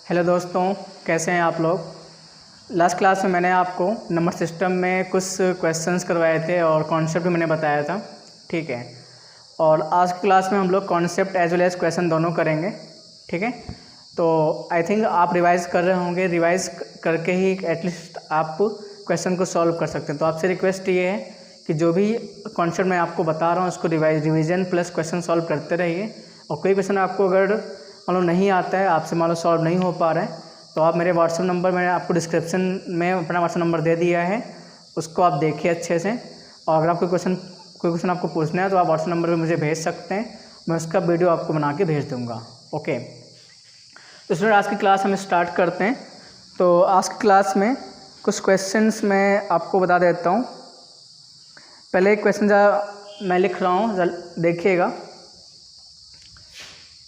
Hello दोस्तों, कैसे हैं आप लोग। लास्ट क्लास में मैंने आपको नंबर सिस्टम में कुछ क्वेश्चंस करवाए थे और कॉन्सेप्ट भी मैंने बताया था, ठीक है। और आज की क्लास में हम लोग concept as well as question दोनों करेंगे, ठीक है। तो आई थिंक आप रिवाइज़ कर रहे होंगे, रिवाइज़ करके ही एटलीस्ट आप क्वेश्चन को सॉल्व कर सकते हैं। तो आपसे रिक्वेस्ट ये है कि जो भी कॉन्सेप्ट मैं आपको बता रहा हूँ उसको रिवीजन प्लस क्वेश्चन सॉल्व करते रहिए। और कोई क्वेश्चन आपको अगर मान लो नहीं आता है, आपसे मान लो सॉल्व नहीं हो पा रहा है, तो आप मेरे व्हाट्सअप नंबर, मैंने आपको डिस्क्रिप्शन में अपना व्हाट्सअप नंबर दे दिया है, उसको आप देखिए अच्छे से। और अगर आपको कोई क्वेश्चन आपको पूछना है तो आप व्हाट्सअप नंबर पे मुझे भेज सकते हैं, मैं उसका वीडियो आपको बना के भेज दूँगा। ओके, तो स्टूडेंट आज की क्लास हम स्टार्ट करते हैं। तो आज की क्लास में कुछ क्वेश्चंस मैं आपको बता देता हूँ। पहले एक क्वेश्चन मैं लिख रहा हूँ, देखिएगा।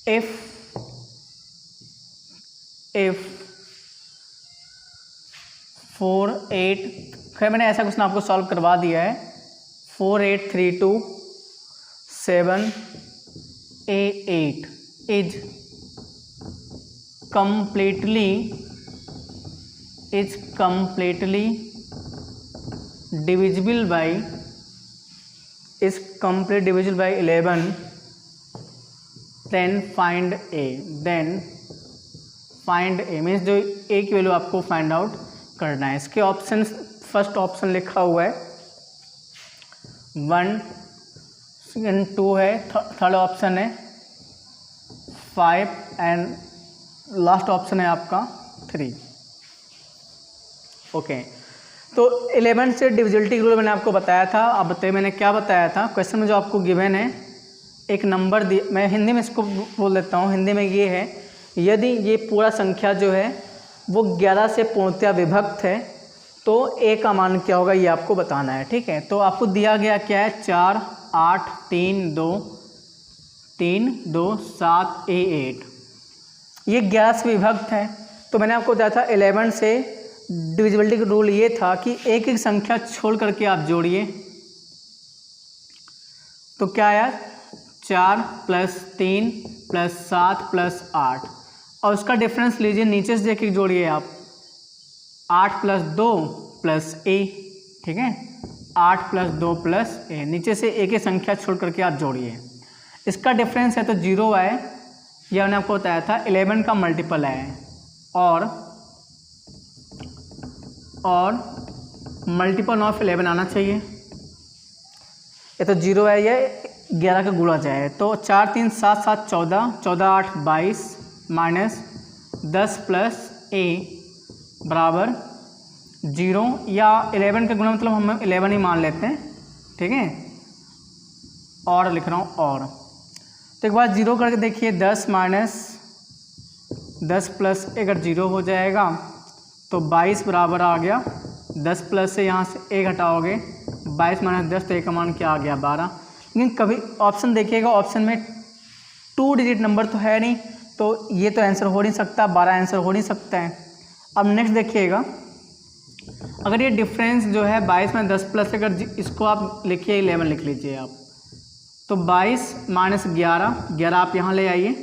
इफ 4 8, खैर मैंने ऐसा क्वेश्चन आपको सॉल्व करवा दिया है। 4 8 3 2 7 8 is completely divisible by 11, then find a means जो ए की वैल्यू आपको फाइंड आउट करना है। इसके ऑप्शन, फर्स्ट ऑप्शन लिखा हुआ है 1, सेकेंड 2 है, थर्ड ऑप्शन है 5 एंड लास्ट ऑप्शन है आपका 3। ओके, तो 11 से डिविजिबिलिटी रूल मैंने आपको बताया था। अब बताइए मैंने क्या बताया था। क्वेश्चन में जो आपको गिवन है, एक नंबर दिया, मैं हिंदी में इसको बोल देता हूँ। हिंदी में ये है, यदि ये पूरा संख्या जो है वो 11 से पूर्णतया विभक्त है तो ए का मान क्या होगा, ये आपको बताना है, ठीक है। तो आपको दिया गया क्या है, 4 8 3 2 7 8, ये 11 से विभक्त है। तो मैंने आपको बताया था 11 से डिविजिबिलिटी का रूल ये था कि एक एक संख्या छोड़ करके आप जोड़िए। तो क्या आया, 4 + 3 + 7 + 8, और उसका डिफरेंस लीजिए, नीचे से देखिए जोड़िए आप, 8 + 2 + a, ठीक है। 8 + 2 + a, नीचे से एक एक संख्या छोड़ करके आप जोड़िए। इसका डिफरेंस है तो 0 आए, यह मैंने आपको बताया था 11 का मल्टीपल है, और मल्टीपल ऑफ 11 आना चाहिए। ये तो 0 है, ये 11 का गुणा जाए तो 4 3 7 7 14, 14 8 22 माइनस 10 + a बराबर 0, या 11 का गुणा मतलब हम 11 ही मान लेते हैं, ठीक है। और लिख रहा हूँ और, तो एक बार 0 करके देखिए, 10 माइनस 10 प्लस अगर 0 हो जाएगा तो 22 बराबर आ गया 10 प्लस से यहाँ से a घटाओगे, 22 माइनस 10 तो a का मान क्या आ गया, 12। लेकिन कभी ऑप्शन देखिएगा, ऑप्शन में 2 डिजिट नंबर तो है नहीं, तो ये तो आंसर हो नहीं सकता, 12 आंसर हो नहीं सकता है। अब नेक्स्ट देखिएगा, अगर ये डिफरेंस जो है 22 में 10 प्लस, अगर इसको आप लिखिए 11 लिख लीजिए आप, तो 22 माइनस 11 आप यहाँ ले आइए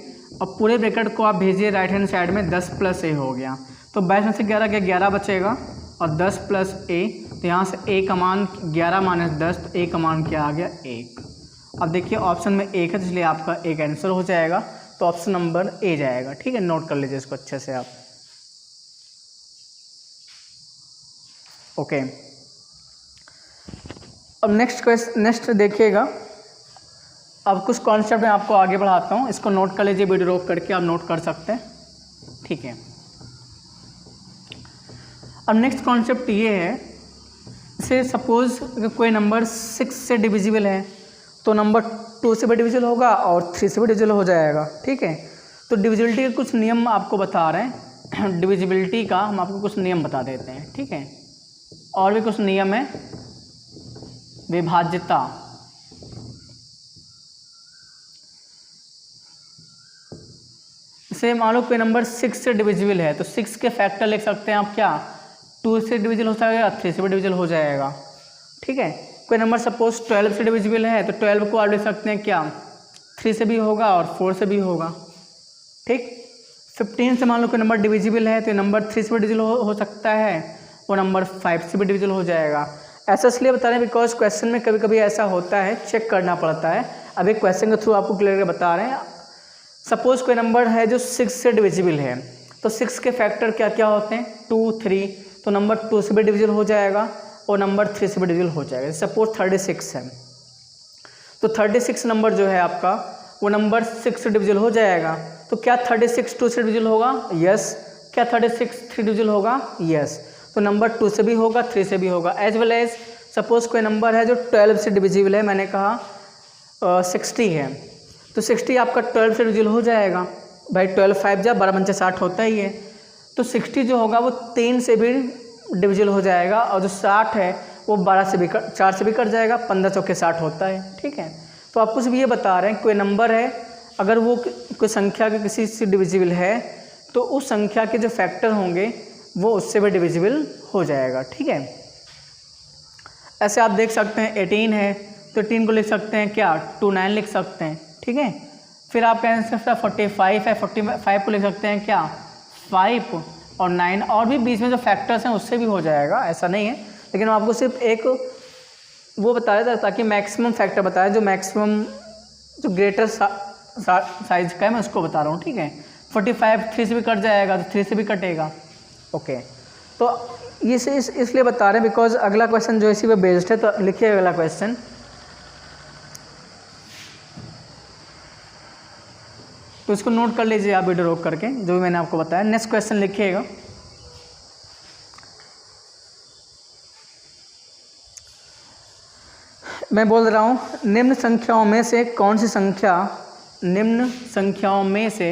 और पूरे ब्रैकेट को आप भेजिए राइट हैंड साइड में, 10 + a हो गया। तो 22 में से 11 गया, 11 बचेगा, और 10 + a, तो यहाँ से a का मान 11 माइनस 10, तो a का मान क्या आ गया, 1। अब देखिए ऑप्शन में 1 है, इसलिए आपका एक आंसर हो जाएगा, तो ऑप्शन नंबर ए जाएगा, ठीक है। नोट कर लीजिए इसको अच्छे से आप। ओके, अब नेक्स्ट देखिएगा। अब कुछ कॉन्सेप्ट मैं आपको आगे बढ़ाता हूँ, इसको नोट कर लीजिए, वीडियो रोक करके आप नोट कर सकते हैं, ठीक है। अब नेक्स्ट कॉन्सेप्ट ये है, जैसे सपोज कोई नंबर 6 से डिविजिबल है तो नंबर 2 से भी डिविजिबल होगा और 3 से भी डिविजिबल हो जाएगा, ठीक है। तो डिविजिबिलिटी के कुछ नियम आपको बता रहे हैं, डिविजिबिलिटी का हम आपको कुछ नियम बता देते हैं, ठीक है। और भी कुछ नियम है, विभाज्यता, जैसे मान लो कोई नंबर 6 से डिविजिबल है तो 6 के फैक्टर लिख सकते हैं आप, क्या 2 से डिविजिबल हो जाएगा, 3 से भी डिविजिबल हो जाएगा, ठीक है। कोई नंबर सपोज 12 से डिविजिबल है तो 12 को आप लिख सकते हैं क्या, 3 से भी होगा और 4 से भी होगा, ठीक। 15 से मान लो कोई नंबर डिविजिबल है तो ये नंबर 3 से भी डिविजिबल हो सकता है, वो नंबर 5 से भी डिविजिबल हो जाएगा। ऐसा इसलिए बता रहे हैं बिकॉज क्वेश्चन में कभी कभी ऐसा होता है, चेक करना पड़ता है। अभी क्वेश्चन के थ्रू आपको क्लियर बता रहे हैं। सपोज कोई नंबर है जो 6 से डिविजिबल है, तो 6 के फैक्टर क्या क्या होते हैं, 2, 3, तो नंबर 2 से भी डिविजिबल हो जाएगा और नंबर 3 से भी डिविजिबल हो जाएगा। सपोज 36 है, तो 36 नंबर जो है आपका वो नंबर 6 से डिविजिबल हो जाएगा। तो क्या 36 2 से डिविजिबल होगा? यस। क्या 36 3 डिविजिबल होगा? यस। तो नंबर 2 से भी होगा, 3 से भी होगा। एज वेल एज सपोज कोई नंबर है जो 12 से डिविजिबल है, मैंने कहा 60 है, तो 60 आपका 12 से डिविजिबल हो जाएगा। भाई 12 5 जा 12 पंचे 60 होता ही है, तो 60 जो होगा वो 3 से भी डिविजिबल हो जाएगा और जो 60 है वो 12 से भी 4 से भी कट जाएगा, 15 चौके 60 होता है। ठीक है, तो आपको सिर्फ ये बता रहे हैं कोई नंबर है अगर वो कोई संख्या के किसी से डिविजिबल है तो उस संख्या के जो फैक्टर होंगे वो उससे भी डिविजिबल हो जाएगा। ठीक है, ऐसे आप देख सकते हैं 18 है तो 18 को लिख सकते हैं क्या, 29 लिख सकते हैं। ठीक है, फिर आपका आंसर 45 है, 45 को लिख सकते हैं क्या, 5 और 9, और भी बीच में जो फैक्टर्स हैं उससे भी हो जाएगा, ऐसा नहीं है। लेकिन आपको सिर्फ एक वो बताया था ताकि मैक्सिमम फैक्टर बताया, जो मैक्सिमम जो ग्रेटर साइज का है मैं उसको बता रहा हूँ। ठीक है, 45 3 से भी कट जाएगा तो 3 से भी कटेगा। ओके, तो ये इसलिए बता रहे हैं बिकॉज अगला क्वेश्चन जो इसी पे बेस्ड है, तो लिखिए अगला क्वेश्चन। तो इसको नोट कर लीजिए आप वीडियो रोक करके, जो भी मैंने आपको बताया। नेक्स्ट क्वेश्चन लिखिएगा। मैं बोल रहा हूँ निम्न संख्याओं में से कौन सी संख्या, निम्न संख्याओं में से,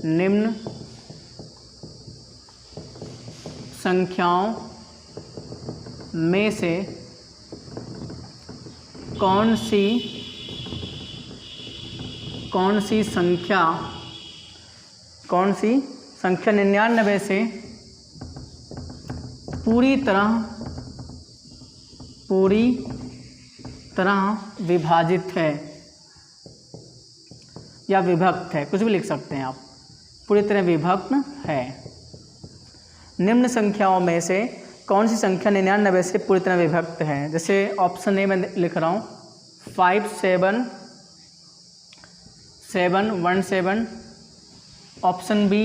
निम्न संख्याओं में से कौन सी संख्या 99 से पूरी तरह विभाजित है या विभक्त है, कुछ भी लिख सकते हैं आप, पूरी तरह विभक्त है। निम्न संख्याओं में से कौन सी संख्या 99 से पूरी तरह विभक्त है? जैसे ऑप्शन ए में लिख रहा हूँ 5 7 7 1 7, option B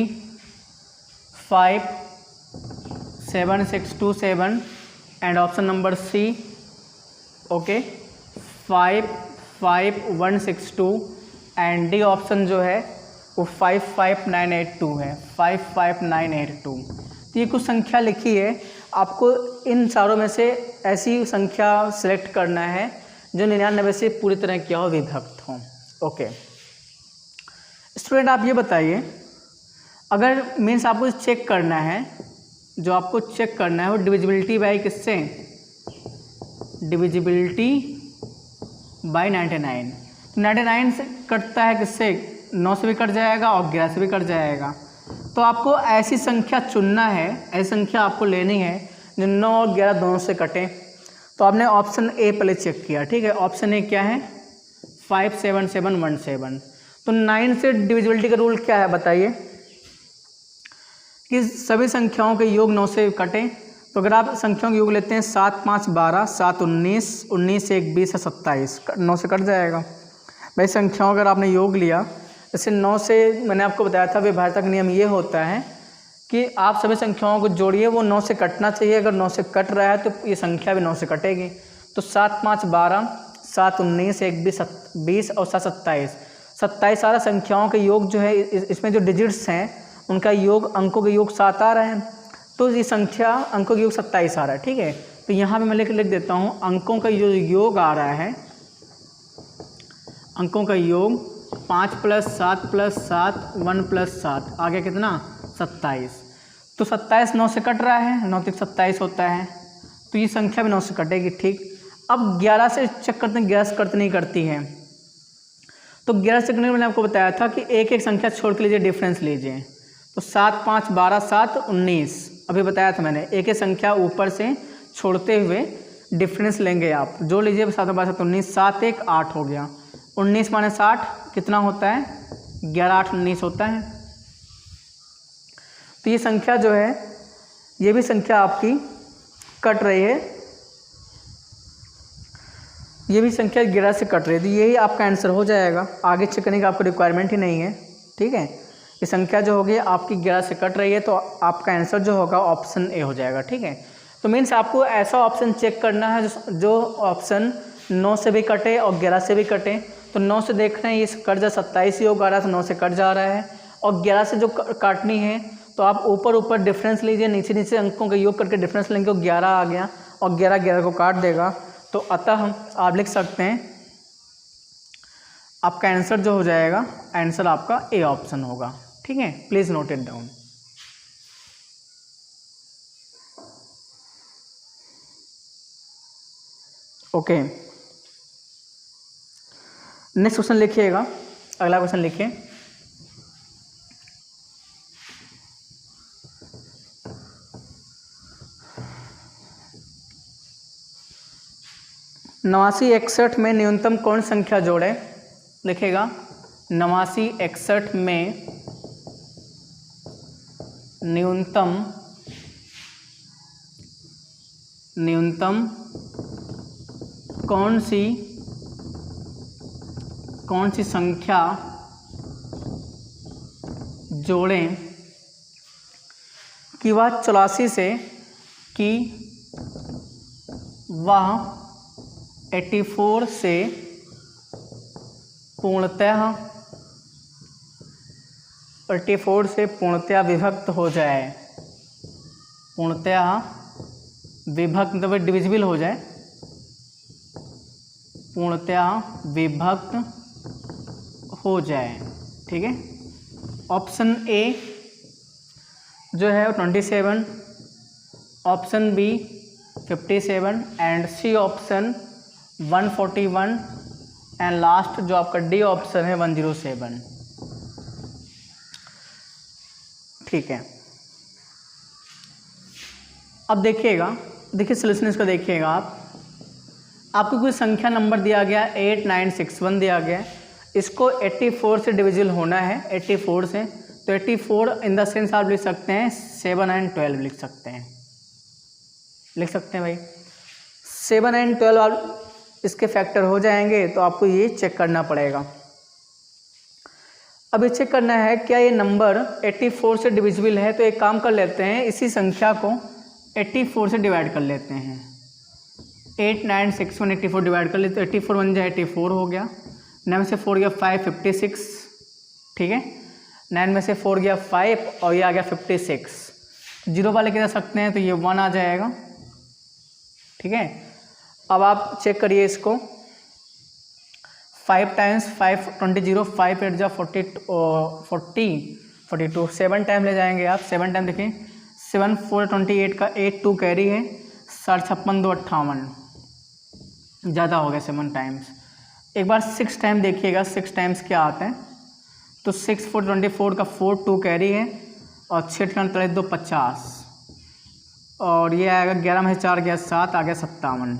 5 7 6 2 7 and option number C okay 5 5 1 6 2 and D option जो है वो 5 5 9 8 2 है, 5 5 9 8 2। तो ये कुछ संख्या लिखी है, आपको इन चारों में से ऐसी संख्या सेलेक्ट करना है जो 99 से पूरी तरह क्या हो, विभक्त हो। ओके स्टूडेंट, आप ये बताइए, अगर मीन्स आपको चेक करना है, जो आपको चेक करना है वो डिविजिबिलिटी बाय किससे, डिविजिबिलिटी बाय 99। 99 से कटता है किससे, 9 से भी कट जाएगा और 11 से भी कट जाएगा। तो आपको ऐसी संख्या चुनना है, ऐसी संख्या आपको लेनी है जो 9 और 11 दोनों से कटे। तो आपने ऑप्शन ए पहले चेक किया। ठीक है, ऑप्शन ए क्या है, 5 7 7 1 7। तो 9 से डिविजिबिलिटी का रूल क्या है बताइए, कि सभी संख्याओं के योग 9 से कटें। तो अगर आप संख्याओं के योग लेते हैं 7 5 12, 7 19, 19 1 20 है 27, 9 से कट जाएगा। भाई संख्याओं अगर आपने योग लिया, जैसे 9 से मैंने आपको बताया था विभाजक नियम ये होता है कि आप सभी संख्याओं को जोड़िए, वो 9 से कटना चाहिए। अगर 9 से कट रहा है तो ये संख्या भी 9 से कटेगी। तो 7 5 12, 7 19 1 20 और 7 27, 27 सारा संख्याओं के योग जो है, इसमें जो डिजिट्स हैं उनका योग, अंकों के योग 7 आ रहे हैं, तो ये संख्या अंकों के योग 27 आ रहा है। ठीक है, तो यहाँ पे मैं लिख देता हूँ अंकों का जो योग आ रहा है, अंकों का योग 5 + 7 + 7 1 + 7 आ गया कितना, 27। तो 27 9 से कट रहा है, 9 तक 27 होता है, तो ये संख्या भी 9 से कटेगी। ठीक, अब 11 से चेक करते हैं, 11 से कट नहीं करती है। तो 11 से करने में मैंने आपको बताया था कि एक एक संख्या छोड़ के लीजिए, डिफरेंस लीजिए। तो 7 5 12 7 19 अभी बताया था मैंने, एक एक संख्या ऊपर से छोड़ते हुए डिफरेंस लेंगे आप, जो लीजिए 7 12 7 19, 7 1 8 हो गया। 19 - 60 कितना होता है, 11 8 19 होता है। तो ये संख्या जो है, ये भी संख्या आपकी कट रही है, ये भी संख्या 11 से कट रही है, तो यही आपका आंसर हो जाएगा। आगे चेक करने की आपको रिक्वायरमेंट ही नहीं है, ठीक है। ये संख्या जो होगी आपकी 11 से कट रही है, तो आपका आंसर जो होगा ऑप्शन ए हो जाएगा, ठीक है। तो मीन्स आपको ऐसा ऑप्शन चेक करना है जो ऑप्शन 9 से भी कटे और 11 से भी कटे। तो 9 से देख रहे हैं ये कट जा 27 ही होगा, 11 से 9 से कट जा रहा है, और 11 से जो काटनी है तो आप ऊपर ऊपर डिफरेंस लीजिए, नीचे नीचे अंकों का योग करके डिफरेंस लेंगे, तो 11 आ गया और 11 को काट देगा। तो अतः हम आप लिख सकते हैं आपका आंसर जो हो जाएगा, आंसर आपका ए ऑप्शन होगा, ठीक है। Please note it down. Okay, next question लिखिएगा, अगला क्वेश्चन लिखिए। नवासी 61 में न्यूनतम कौन संख्या जोड़े? लिखेगा 89 61 में न्यूनतम कौन सी संख्या जोड़ें कि वह 84 से 84 से पूर्णतः विभक्त हो जाए। पूर्णतः विभक्त मतलब डिविजिबल हो जाए, पूर्णतः विभक्त हो जाए, ठीक है। ऑप्शन ए जो है 27, option B 57 and C option 141 and last जो आपका डी ऑप्शन है 107, ठीक है। अब देखिए सोल्यूशन इसका देखिएगा आपको कोई संख्या नंबर दिया गया 8961 दिया गया, इसको 84 से डिविजिबल होना है, 84 से। तो 84 इन द सेंस आप लिख सकते हैं 7 and 12 लिख सकते हैं भाई। 7 and 12 आप इसके फैक्टर हो जाएंगे, तो आपको ये चेक करना पड़ेगा। अब ये चेक करना है क्या ये नंबर 84 से डिविजिबल है। तो एक काम कर लेते हैं, इसी संख्या को 84 से डिवाइड कर लेते हैं। 8961 84 डिवाइड कर लेते, तो 84 बन जाए 84 हो गया, 9 में से 4 गया 5 56, ठीक है। 9 में से 4 गया 5 और ये आ गया 56, जीरो वाले के जा सकते हैं, तो ये 1 आ जाएगा, ठीक है। अब आप चेक करिए इसको, 5 टाइम्स 5 20 5 8 जा 42 7 टाइम ले जाएंगे आप। 7 टाइम देखिए 7 4 28 का 8 2 कैरी है, 56 2 58, ज़्यादा हो गया 7 टाइम्स। एक बार 6 टाइम देखिएगा, 6 टाइम्स क्या आते हैं। तो 6 4 24 का 4 2 कैरी है और 6 का 2 50 और ये आएगा 11 में 4 गया 7 आ गया 57,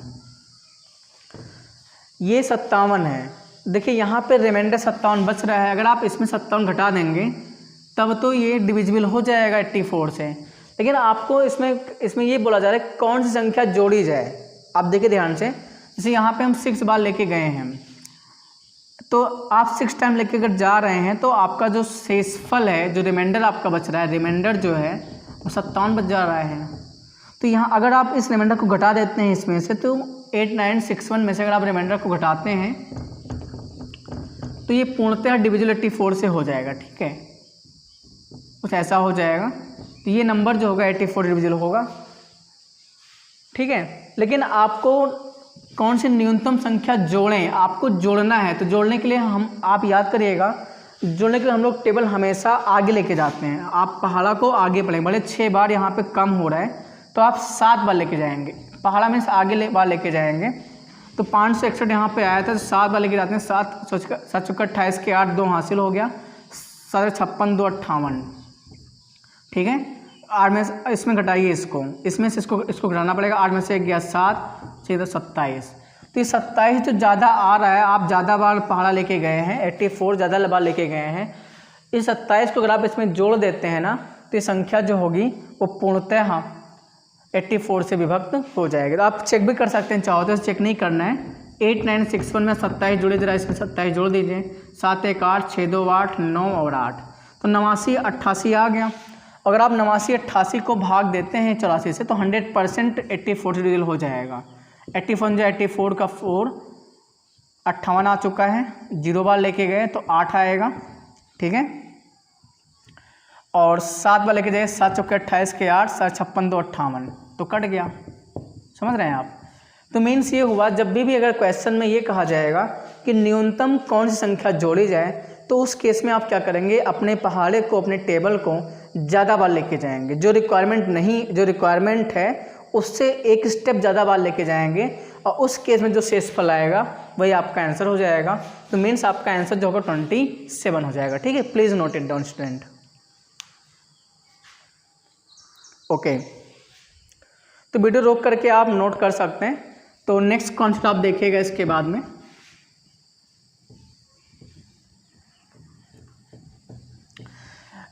ये 57 है। देखिए यहाँ पे रिमाइंडर 57 बच रहा है, अगर आप इसमें 57 घटा देंगे तब तो ये डिविजिबल हो जाएगा 84 से। लेकिन आपको इसमें ये बोला जा रहा है कौन सी संख्या जोड़ी जाए। आप देखिए ध्यान से, जैसे यहाँ पे हम 6 बार लेके गए हैं, तो आप 6 टाइम लेके अगर जा रहे हैं तो आपका जो शेषफल है, जो रिमाइंडर आपका बच रहा है, रिमाइंडर जो है वो 57 बच जा रहा है। तो यहाँ अगर आप इस रिमाइंडर को घटा देते हैं इसमें से, तो 8961 में से अगर आप रिमाइंडर को घटाते हैं तो ये पूर्णतः डिविजिबल 84 से हो जाएगा, ठीक है, कुछ ऐसा हो जाएगा। तो ये नंबर जो होगा 84 डिविजिबल होगा, ठीक है। लेकिन आपको कौन सी न्यूनतम संख्या जोड़ें, आपको जोड़ना है। तो जोड़ने के लिए आप याद करिएगा, जोड़ने के लिए हम लोग टेबल हमेशा आगे लेके जाते हैं। आप पहाड़ा को आगे पढ़ेंगे, भले 6 बार यहाँ पे कम हो रहा है तो आप 7 बार लेके जाएंगे, पहाड़ा में आगे बार लेके जाएंगे। तो 561 यहाँ पे आया था, तो 7 बार लेके जाते हैं। 7 चौका 28 के 8 2 हासिल हो गया, 7 56 2 58, ठीक है। 8 में इसमें घटाइए इसको, इसमें से इसको घटाना पड़ेगा। 8 में से 1 गया 7 6 27, तो ये 27 जो ज़्यादा आ रहा है, आप ज़्यादा बार पहाड़ा लेके गए हैं, 84 ज़्यादा बार लेके गए हैं। इस 27 को अगर आप इसमें जोड़ देते हैं ना, तो ये संख्या जो होगी वो पूर्णतः 84 से विभक्त हो जाएगी। तो आप चेक भी कर सकते हैं, चाहो तो चेक नहीं करना है। 8961 में 27 जोड़े, जरा इसमें 27 जोड़ दीजिए। 7 1 8 6 2 8 9 और 8, तो 89 88 आ गया। अगर आप 89 88 को भाग देते हैं 84 से तो 100% 84 से डिविजल हो जाएगा। 84 जो 84 का 4 58 आ चुका है, 0 बार लेके गए तो 8 आएगा, ठीक है। और 7 बार लेके जाए, 7 चौके 28 के 8, 7 56 2 58, तो कट गया। समझ रहे हैं आप। तो मीन्स ये हुआ, जब भी अगर क्वेश्चन में ये कहा जाएगा कि न्यूनतम कौन सी संख्या जोड़ी जाए, तो उस केस में आप क्या करेंगे, अपने पहाड़े को, अपने टेबल को ज़्यादा बार लेके जाएंगे। जो रिक्वायरमेंट है उससे एक स्टेप ज़्यादा बार लेके जाएंगे, और उस केस में जो शेषफल आएगा वही आपका आंसर हो जाएगा। तो मीन्स आपका आंसर जो होगा 27 हो जाएगा, ठीक है। Please note it down student. Okay, तो वीडियो रोक करके आप नोट कर सकते हैं। तो नेक्स्ट कॉन्सेप्ट आप देखिएगा इसके बाद में।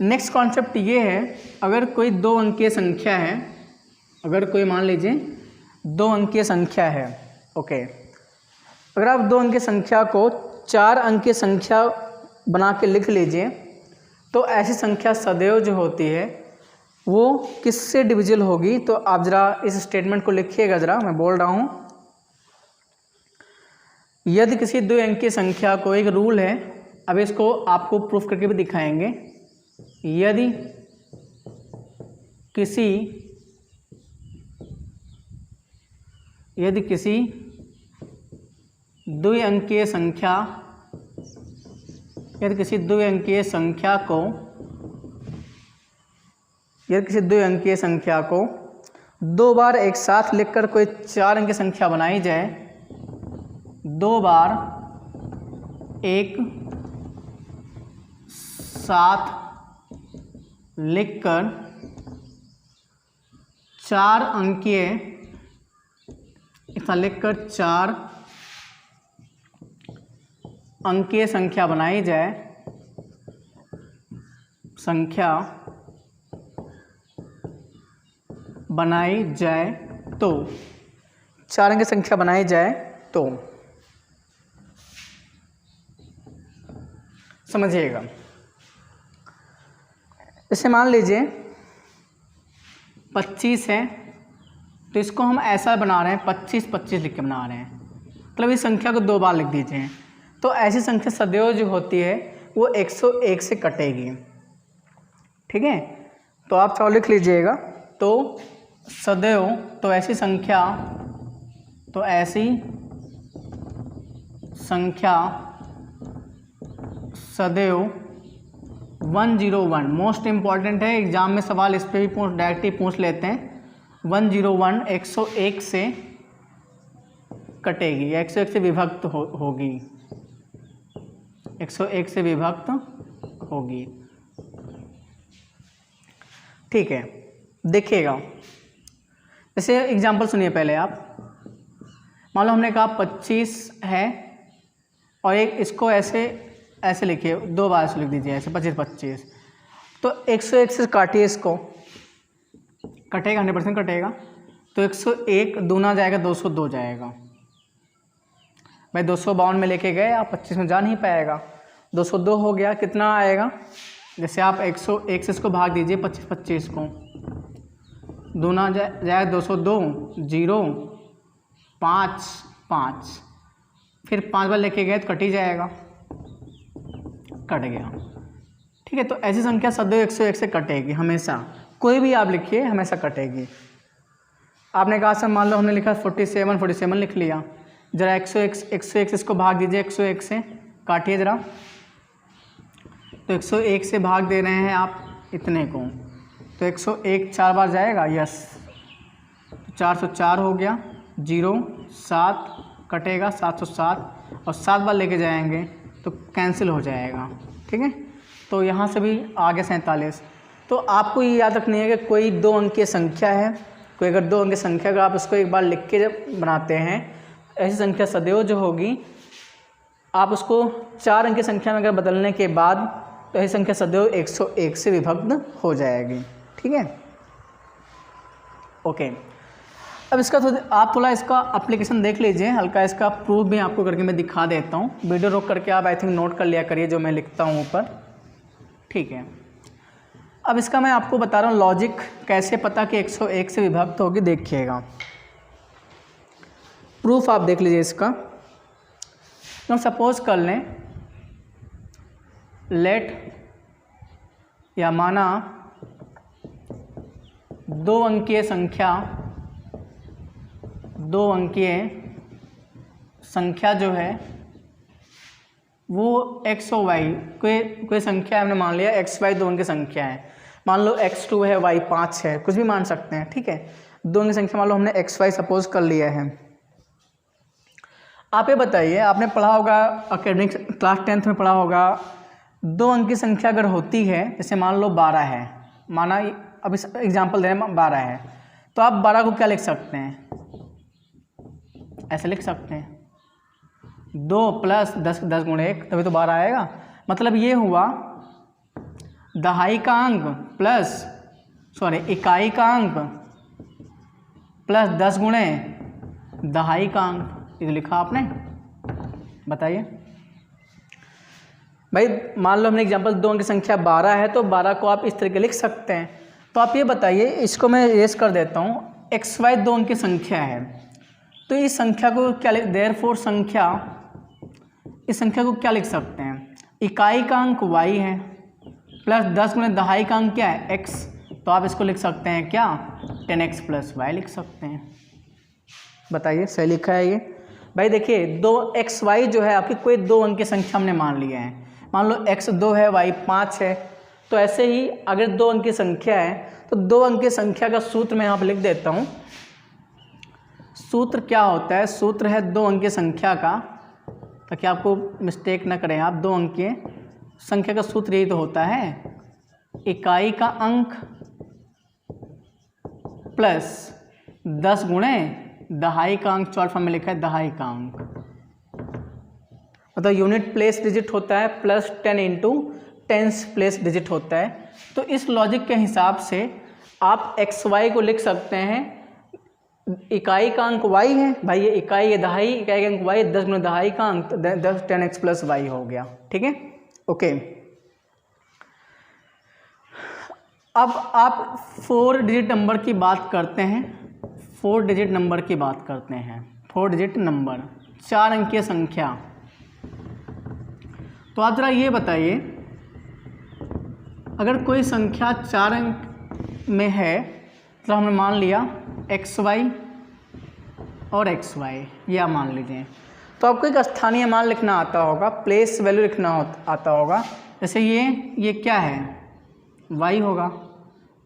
नेक्स्ट कॉन्सेप्ट ये है, अगर कोई 2 अंकीय संख्या है, अगर कोई मान लीजिए 2 अंकीय संख्या है, ओके, अगर आप 2 अंकीय संख्या को 4 अंकीय संख्या बना के लिख लीजिए, तो ऐसी संख्या सदैव जो होती है वो किससे डिविजिबल होगी। तो आप ज़रा इस स्टेटमेंट को लिखिएगा, ज़रा मैं बोल रहा हूँ। यदि किसी 2 अंकीय संख्या को, एक रूल है, अब इसको आपको प्रूफ करके भी दिखाएंगे। यदि किसी 2 अंकीय संख्या, यदि किसी 2 अंकीय संख्या को 2 बार एक साथ लिखकर कोई 4 अंकीय संख्या बनाई जाए, 2 बार एक साथ लिखकर 4 अंकीय संख्या बनाई जाए, तो 4 अंकीय संख्या बनाई जाए तो समझिएगा। जैसे मान लीजिए 25 है, तो इसको हम ऐसा बना रहे हैं, 25 25 लिख के बना रहे हैं, मतलब इस संख्या को 2 बार लिख दीजिए। तो ऐसी संख्या सदैव जो होती है वो 101 से कटेगी, ठीक है। तो आप चाहो लिख लीजिएगा। तो सदैव, तो ऐसी संख्या सदैव 101, मोस्ट इम्पॉर्टेंट है, एग्जाम में सवाल इस पर भी डायरेक्ट ही पूछ लेते हैं। 101 101 से कटेगी, 101 से विभक्त होगी, 101 से विभक्त होगी, ठीक है। देखिएगा, जैसे एग्जाम्पल सुनिए पहले आप। मान लो हमने कहा 25 है, और एक इसको ऐसे लिखिए, 2 बार से लिख दीजिए, ऐसे 25 25, तो 101 से काटिए, इसको कटेगा, 100% कटेगा। तो 101 दूना जाएगा, 202 जाएगा। भाई 252 में लेके गए आप, 25 में जा नहीं पाएगा, 202 हो गया। कितना आएगा, जैसे आप 101 से इसको भाग दीजिए 25 25 को, दूना जाएगा 202, 0 5 5, फिर 5 बार लेके गए तो कट ही जाएगा, कट गया, ठीक है। तो ऐसी संख्या सदैव 101 से कटेगी, हमेशा, कोई भी आप लिखिए, हमेशा कटेगी। आपने कहा सर मान लो हमने लिखा 47 लिख लिया, ज़रा 101 से इसको भाग दीजिए, 101 से काटिए ज़रा। तो 101 से भाग दे रहे हैं आप इतने को, तो 101 4 बार जाएगा, यस, 404 हो गया, 0 7 कटेगा, 707, और 7 बार लेके जाएंगे तो कैंसिल हो जाएगा, ठीक है। तो यहाँ से भी आ गया 47। तो आपको ये याद रखनी है कि कोई 2 अंकीय संख्या है, कोई अगर 2 अंकीय संख्या अगर आप उसको एक बार लिख के जब बनाते हैं, ऐसी संख्या सदैव जो होगी, आप उसको 4 अंकीय संख्या में अगर बदलने के बाद तो यही संख्या सदैव 101 से विभक्त हो जाएगी। ठीक है, ओके। अब इसका आप थोड़ा इसका एप्लीकेशन देख लीजिए, हल्का इसका प्रूफ भी आपको करके मैं दिखा देता हूँ। वीडियो रोक करके आप आई थिंक नोट कर लिया करिए जो मैं लिखता हूँ ऊपर। ठीक है, अब इसका मैं आपको बता रहा हूँ लॉजिक कैसे पता कि 101 से विभक्त होगी। देखिएगा प्रूफ आप देख लीजिए इसका। हम सपोज कर लें, लेट या माना 2 अंकीय संख्या जो है वो x और y कोई संख्या हमने मान लिया, x y 2 अंकीय संख्या है। मान लो x2 है, y 5 है, कुछ भी मान सकते हैं। ठीक है, 2 अंकीय संख्या मान लो हमने x y सपोज कर लिया है। आप ये बताइए, आपने पढ़ा होगा अकेडमिक क्लास 10th में पढ़ा होगा, 2 अंकीय संख्या अगर होती है, जैसे मान लो 12 है, माना अब इस एग्जांपल दे रहे हैं 12 है, तो आप 12 को क्या लिख सकते हैं, ऐसे लिख सकते हैं 2 + 10 गुणे 1, तभी तो 12 आएगा। मतलब ये हुआ दहाई का अंक इकाई का अंक प्लस 10 गुणे दहाई का अंक। ये लिखा आपने, बताइए भाई। मान लो हमने एग्जांपल 2 अंक की संख्या 12 है, तो 12 को आप इस तरीके लिख सकते हैं। तो आप ये बताइए, इसको मैं रेस कर देता हूँ, एक्स वाई 2 अंक की संख्या है, तो इस संख्या को क्या देयरफॉर इस संख्या को क्या लिख सकते हैं, इकाई का अंक y है प्लस 10 गुणे दहाई का अंक क्या है x, तो आप इसको लिख सकते हैं क्या 10x + y लिख सकते हैं। बताइए सही लिखा है ये भाई। देखिए 2xy जो है आपकी कोई 2 अंक की संख्या हमने मान लिया है, मान लो x 2 है y 5 है, तो ऐसे ही अगर 2 अंक की संख्या है तो 2 अंक की संख्या का सूत्र मैं यहाँ पर लिख देता हूँ। सूत्र क्या होता है, सूत्र है 2 अंक की संख्या का, ताकि आपको मिस्टेक ना करें आप, 2 अंक की संख्या का सूत्र यही तो होता है, इकाई का अंक प्लस 10 गुणे दहाई का अंक। शॉर्ट फॉर्म में लिखा है दहाई का अंक, मतलब यूनिट प्लेस डिजिट होता है प्लस 10 × 10th प्लेस डिजिट होता है। तो इस लॉजिक के हिसाब से आप एक्स वाई को लिख सकते हैं, इकाई का अंक y है भाई, ये इकाई है दहाई, इकाई का अंक y, 10 गुणे दहाई का अंक, 10x + y हो गया। ठीक है, ओके। अब आप 4 डिजिट नंबर की बात करते हैं, 4 डिजिट नंबर की बात करते हैं, 4 डिजिट नंबर 4 अंकीय संख्या। तो आप जरा ये बताइए, अगर कोई संख्या 4 अंक में है, तो हमने मान लिया xy और xy, ये आप मान लीजिए, तो आपको एक स्थानीय मान लिखना आता होगा, प्लेस वैल्यू लिखना आता होगा। जैसे ये क्या है, y होगा,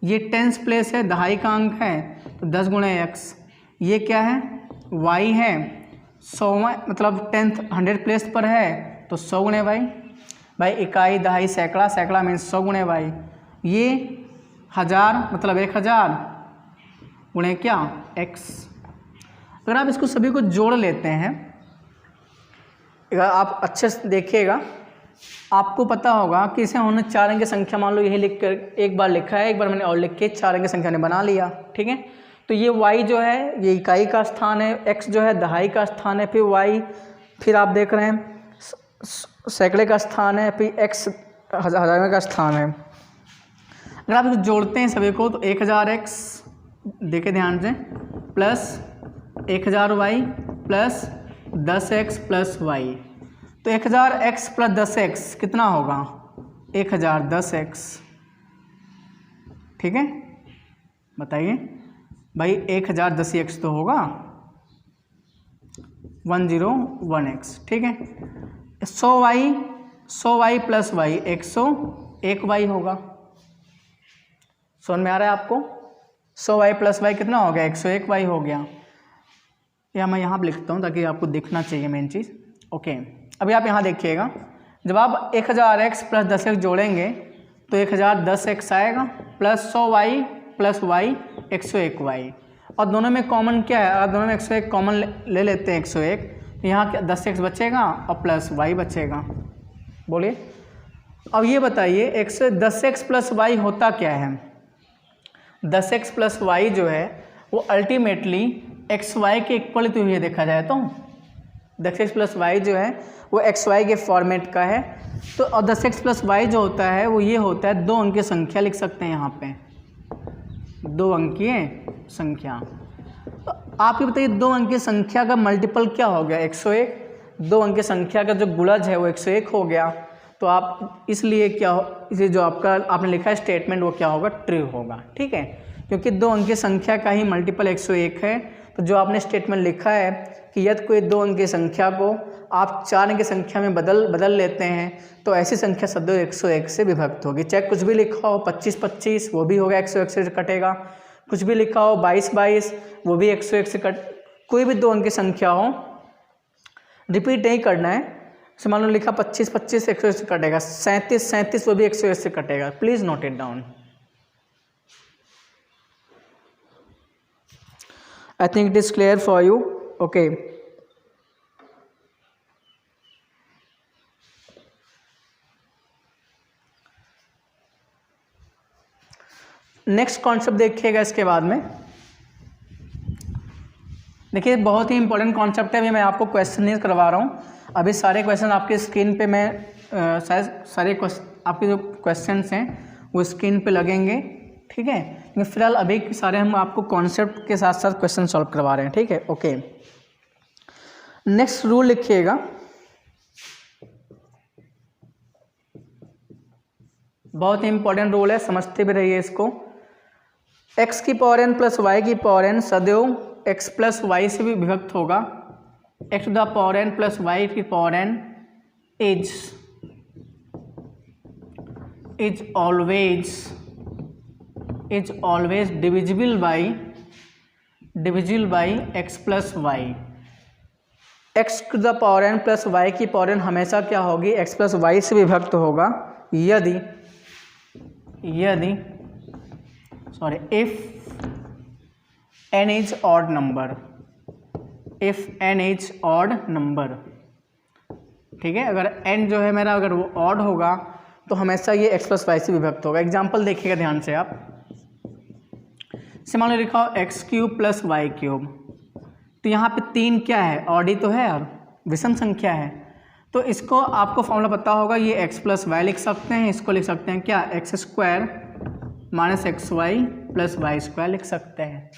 ये 10th प्लेस है, दहाई का अंक है, तो 10 गुणे x। ये क्या है, y है, 100वां मतलब 10th 100 प्लेस पर है, तो 100 गुणे y। भाई इकाई दहाई सैकड़ा, सैकड़ा मीन्स 100 गुणे y। ये 1000 मतलब 1000 गुणे क्या x। अगर आप इसको सभी को जोड़ लेते हैं, अगर आप अच्छे से देखिएगा, आपको पता होगा कि इसे उन्होंने 4 अंक की संख्या, मान लो यही लिख कर एक बार लिखा है, एक बार मैंने और लिख के 4 अंक की संख्या ने बना लिया। ठीक है, तो ये y जो है ये इकाई का स्थान है, x जो है दहाई का स्थान है, फिर y, फिर आप देख रहे हैं सैकड़े का स्थान है, फिर x हजारवें का स्थान है। अगर आप इसको जोड़ते हैं सभी को, तो 1000x, देखें ध्यान से, plus 1000y plus 10x + y, तो 1000x + 10x कितना होगा, 1010x। ठीक है, बताइए भाई 1010x तो होगा 101x। ठीक है, 100y + y 101y होगा। समझ में आ रहा है आपको, 100y + y कितना हो गया, 101y हो गया। या मैं यहाँ पर लिखता हूँ ताकि आपको दिखना चाहिए मेन चीज़। ओके, अभी आप यहाँ देखिएगा, जब आप 1000x + 10x जोड़ेंगे तो 1010x आएगा, प्लस 100y + y 101y, और दोनों में कॉमन क्या है, अगर दोनों में 101 कॉमन ले लेते हैं 101, तो यहाँ क्या 10x बचेगा और प्लस y बचेगा। बोलिए अब ये बताइए x 10x प्लस वाई होता क्या है। 10x प्लस वाई जो है वो अल्टीमेटली एक्स वाई के इक्वल तो ये देखा जाए तो 10x प्लस वाई जो है वो एक्स वाई के फॉर्मेट का है। तो और 10x प्लस वाई जो होता है वो ये होता है 2 अंकीय संख्या, लिख सकते हैं यहाँ पे 2 अंकीय संख्या। तो आप ये बताइए 2 अंकीय संख्या का मल्टीपल क्या हो गया 101। 2 अंकीय संख्या का जो गुणज है वो 101 हो गया। तो आप इसलिए क्या हो, इसे जो आपका आपने लिखा है स्टेटमेंट वो क्या होगा, ट्रू होगा। ठीक है, क्योंकि 2 अंकीय संख्या का ही मल्टीपल 101 है। तो जो आपने स्टेटमेंट लिखा है कि यदि कोई 2 अंकीय संख्या को आप 4 अंकीय संख्या में बदल लेते हैं तो ऐसी संख्या सदैव 101 से विभक्त होगी। चाहे कुछ भी लिखा हो 25-25 वो भी होगा 101 से कटेगा, कुछ भी लिखा हो 22-22 वो भी 101 से कोई भी 2 अंकीय संख्या हो, रिपीट नहीं करना है। जैसे मान लो लिखा 25-25 101 से कटेगा, 37-37 वो भी 101 से कटेगा। Please note it down. I think it is clear for you. Okay. Next concept देखिएगा इसके बाद में। देखिए बहुत ही इंपॉर्टेंट कॉन्सेप्ट है, अभी मैं आपको क्वेश्चन नहीं करवा रहा हूँ। अभी सारे क्वेश्चन आपके स्क्रीन पे मैं सारे आपके जो क्वेश्चंस हैं वो स्क्रीन पे लगेंगे। ठीक है, लेकिन फिलहाल अभी सारे हम आपको कॉन्सेप्ट के साथ साथ क्वेश्चन सॉल्व करवा रहे हैं। ठीक है, ओके। नेक्स्ट रूल लिखिएगा, बहुत ही इंपॉर्टेंट रूल है, समझते भी रहिए इसको। x की पावर n प्लस वाई की पावर n सदैव x प्लस वाई से भी विभक्त होगा। x to the power n plus Y की power n is always divisible by x plus Y. x to the power n plus Y की power n हमेशा क्या होगी, x प्लस वाई से विभक्त होगा यदि if n is odd number। ठीक है, अगर n जो है मेरा अगर वो ऑड होगा तो हमेशा ये x प्लस वाई से विभक्त होगा। एग्जाम्पल देखिएगा ध्यान से आप, जैसे मान लो लिखा हो x³ प्लस y³, तो यहाँ पे 3 क्या है, ऑड ही तो है यार, विषम संख्या है। तो इसको आपको फॉर्मूला पता होगा, ये x प्लस वाई लिख सकते हैं, इसको लिख सकते हैं क्या, x² minus xy plus y² लिख सकते हैं।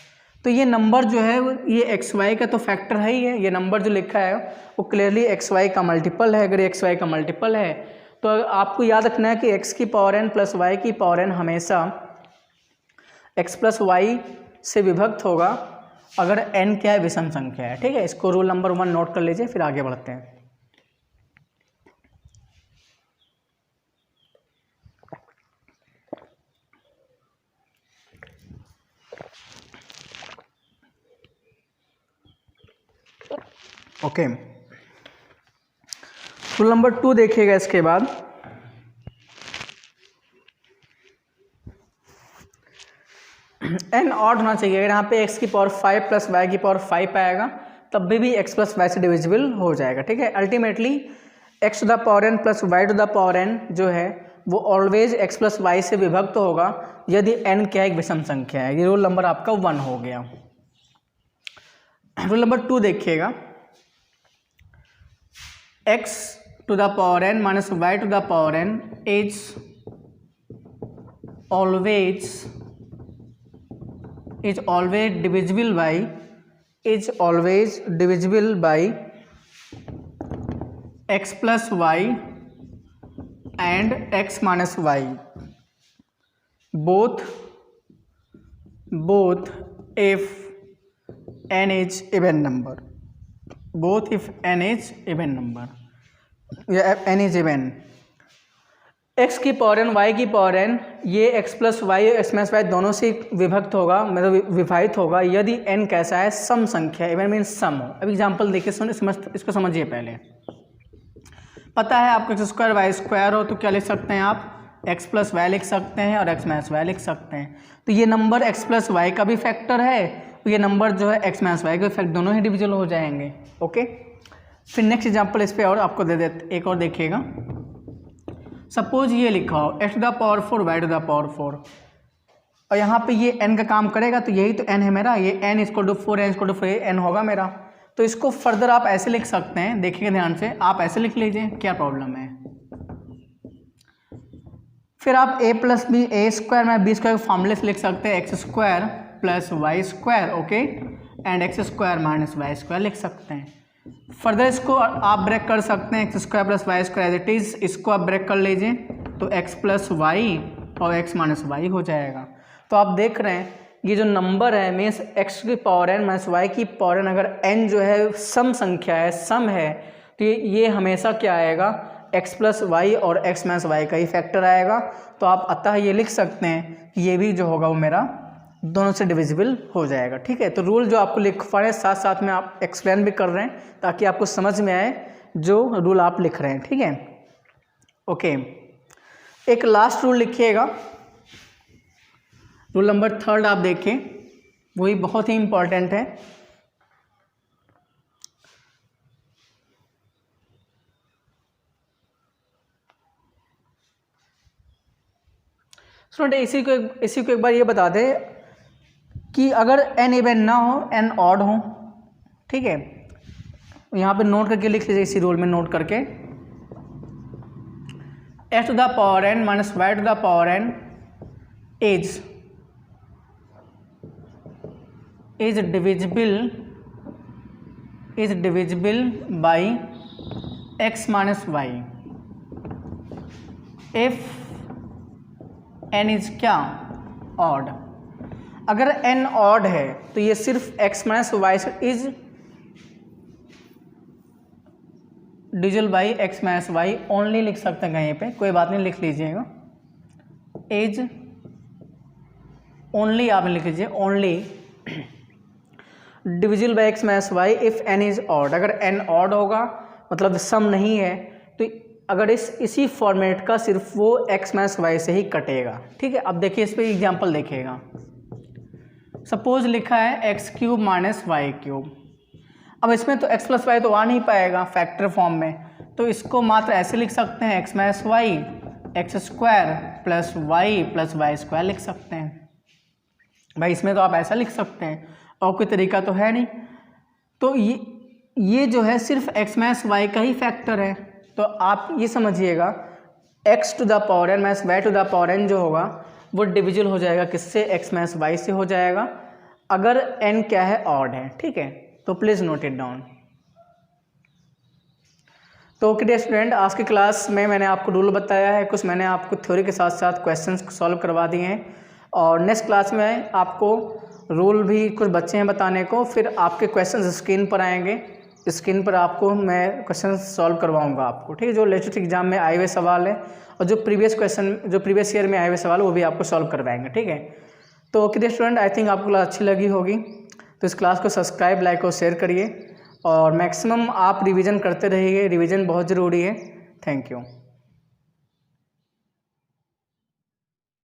तो ये नंबर जो है ये xy का तो फैक्टर है ही है, ये नंबर जो लिखा है वो क्लियरली xy का मल्टीपल है। अगर ये xy का मल्टीपल है तो आपको याद रखना है कि x की पावर n प्लस y की पावर n हमेशा x प्लस वाई से विभक्त होगा अगर n क्या है, विषम संख्या है। ठीक है, इसको रूल नंबर 1 नोट कर लीजिए, फिर आगे बढ़ते हैं। ओके, रूल नंबर 2 देखिएगा इसके बाद। n ऑड होना चाहिए। अगर यहाँ पे x की पावर 5 प्लस y की पावर 5 आएगा तब भी x प्लस वाई से डिविजिबल हो जाएगा। ठीक है, ultimately x to the power n plus y to the power n जो है वो ऑलवेज x प्लस वाई से विभक्त होगा यदि n क्या एक विषम संख्या है। ये रूल नंबर आपका 1 हो गया। रूल नंबर 2 देखिएगा, x to the power n minus y to the power n is always divisible by x plus y and x minus y both if n is even number। both if n is even number या n is even। x की power n y की power n ये x plus Y और x minus Y दोनों से विभक्त होगा, मतलब विभाजित होगा यदि n कैसा है, सम संख्या, इवन मीन्स सम हो। अब एग्जांपल देखिए, इसको समझिए। पहले पता है आपको x² y² हो तो क्या लिख सकते हैं आप, x प्लस वाई लिख सकते हैं और x माइनस वाई लिख सकते हैं। तो ये नंबर x प्लस वाई का भी फैक्टर है, तो ये नंबर जो है x माइनस वाई का फैक्टर, दोनों ही डिविजिबल हो जाएंगे। ओके, फिर नेक्स्ट एग्जाम्पल इस पर और आपको दे देते, एक और देखिएगा। सपोज ये लिखा हो x to the power 4 y to the power 4 और यहाँ पे ये n का काम करेगा, तो यही तो n है मेरा, ये n equal to 4 n equal to 4 n होगा मेरा। तो इसको फर्दर आप ऐसे लिख सकते हैं, देखिए ध्यान से, आप ऐसे लिख लीजिए, क्या प्रॉब्लम है। फिर आप a plus B A square में बी स्क्वायर के फॉर्मूले से लिख सकते हैं, X square plus Y square, okay, and X square minus Y square लिख सकते हैं। फर्दर इसको आप ब्रेक कर सकते हैं, X square plus Y square as it is, इसको आप ब्रेक कर लीजिए तो एक्स प्लस वाई और एक्स माइनस वाई हो जाएगा। तो आप देख रहे हैं ये जो नंबर है मीन्स एक्स की पावर एन माइनस वाई की पावर एन, अगर एन जो है सम संख्या है, सम है, तो ये हमेशा क्या आएगा, एक्स प्लस वाई और एक्स माइनस वाई का ही फैक्टर आएगा। तो आप अतः ये लिख सकते हैं कि ये भी जो होगा वो मेरा दोनों से डिविजिबल हो जाएगा। ठीक है, तो रूल जो आपको लिख पा रहे हैं साथ साथ में आप एक्सप्लेन भी कर रहे हैं ताकि आपको समझ में आए जो रूल आप लिख रहे हैं। ठीक है, ओके। एक लास्ट रूल लिखिएगा, रूल नंबर 3 आप देखें, वही बहुत ही इंपॉर्टेंट है। स्टूडेंट इसी को एक बार ये बता दें कि अगर n इवन ना हो, n ऑड हो, ठीक है, यहाँ पे नोट करके लिख लीजिए, इसी रूल में नोट करके, x to the power n minus Y to the power n is divisible by x minus y if n is क्या, ऑड। अगर n ऑड है तो ये सिर्फ x minus Y is divisible by x minus Y only लिख सकते हैं कहीं पे, कोई बात नहीं, लिख लीजिएगा, इज ओनली, आप लिख लीजिए only divisible by x minus Y if n is odd. अगर n ऑड होगा मतलब सम नहीं है, तो अगर इसी फॉर्मेट का सिर्फ वो x माइनस वाई से ही कटेगा। ठीक है, अब देखिए इस पर एग्जांपल देखिएगा, सपोज लिखा है X cube minus Y cube. अब इसमें तो x प्लस वाई तो आ नहीं पाएगा फैक्टर फॉर्म में, तो इसको मात्र ऐसे लिख सकते हैं, x minus Y X square plus Y square लिख सकते हैं। भाई इसमें तो आप ऐसा लिख सकते हैं, और कोई तरीका तो है नहीं। तो ये जो है सिर्फ x माइनस वाई का ही फैक्टर है, तो आप ये समझिएगा x to the power n minus Y to the power n जो होगा वो डिविजिबल हो जाएगा किससे, x माइनस वाई से हो जाएगा, अगर n क्या है, ऑड है। ठीक है, तो प्लीज़ नोट इट डाउन। तो ओके डियर स्टूडेंट, आज की क्लास में मैंने आपको रूल बताया है, कुछ मैंने आपको थ्योरी के साथ साथ क्वेश्चंस सॉल्व करवा दिए हैं, और नेक्स्ट क्लास में आपको रूल भी कुछ बच्चे हैं बताने को, फिर आपके क्वेश्चंस स्क्रीन पर आएंगे, स्क्रीन पर आपको मैं क्वेश्चन सॉल्व करवाऊंगा आपको। ठीक है, जो लेटेस्ट एग्जाम में आए हुए सवाल है और जो प्रीवियस ईयर में आए हुए सवाल वो भी आपको सॉल्व करवाएंगे। ठीक है, तो okay dear student, I think आपको क्लास अच्छी लगी होगी, तो इस क्लास को सब्सक्राइब, लाइक और शेयर करिए, और मैक्सिमम आप रिवीजन करते रहिए, रिवीजन बहुत ज़रूरी है। Thank you.